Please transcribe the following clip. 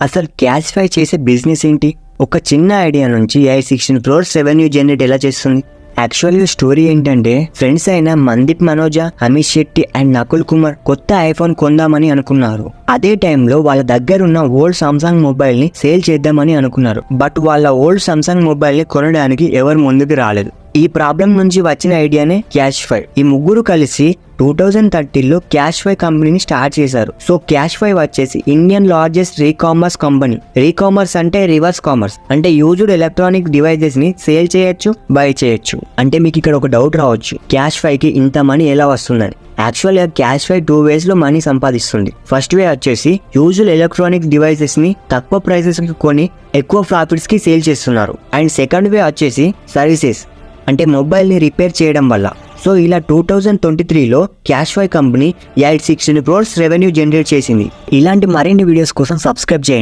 అసలు క్యాష్ఫై చేసే బిజినెస్ ఏంటి? ఒక చిన్న ఐడియా నుంచి 16 crores రెవెన్యూ జనరేట్ ఎలా చేస్తుంది? యాక్చువల్గా స్టోరీ ఏంటంటే, ఫ్రెండ్స్ అయిన మందీప్ మనోజా, అమిత్ శెట్టి అండ్ నకుల్ కుమార్ కొత్త ఐఫోన్ కొందామని అనుకున్నారు. అదే టైంలో వాళ్ళ దగ్గర ఉన్న ఓల్డ్ సామ్సంగ్ మొబైల్ ని సేల్ చేద్దామని అనుకున్నారు. బట్ వాళ్ళ ఓల్డ్ సామ్సంగ్ మొబైల్ ని కొనడానికి ఎవరు ముందుకు రాలేదు. ఈ ప్రాబ్లం నుంచి వచ్చిన ఐడియానే క్యాష్ఫై. ఈ ముగ్గురు కలిసి 2013లో క్యాష్ఫై కంపెనీని స్టార్ట్ చేశారు. సో క్యాష్ఫై వచ్చేసి ఇండియన్ లార్జెస్ట్ రీకామర్స్ కంపెనీ. రీకామర్స్ అంటే రివర్స్ కామర్స్, అంటే యూజ్డ్ ఎలక్ట్రానిక్ డివైజెస్ ని సేల్ చేయొచ్చు, బై చేయొచ్చు. అంటే మీకు ఇక్కడ ఒక డౌట్ రావచ్చు, క్యాష్ఫైకి ఇంత మనీ ఎలా వస్తుందని. యాక్చువల్గా క్యాష్ఫై 2 ways లో మనీ సంపాదిస్తుంది. ఫస్ట్ వే వచ్చేసి యూజువల్ ఎలక్ట్రానిక్ డివైజెస్ ని తక్కువ ప్రైసెస్ కి కొని ఎక్కువ ప్రాఫిట్స్ కి సేల్ చేస్తున్నారు. అండ్ సెకండ్ వే వచ్చేసి సర్వీసెస్, అంటే మొబైల్ ని రిపేర్ చేయడం వల్ల. సో ఇలా 2023లో క్యాష్ఫై కంపెనీ 16 crores రెవెన్యూ జనరేట్ చేసింది. ఇలాంటి మరిన్ని వీడియోస్ కోసం సబ్స్క్రైబ్ చేయండి.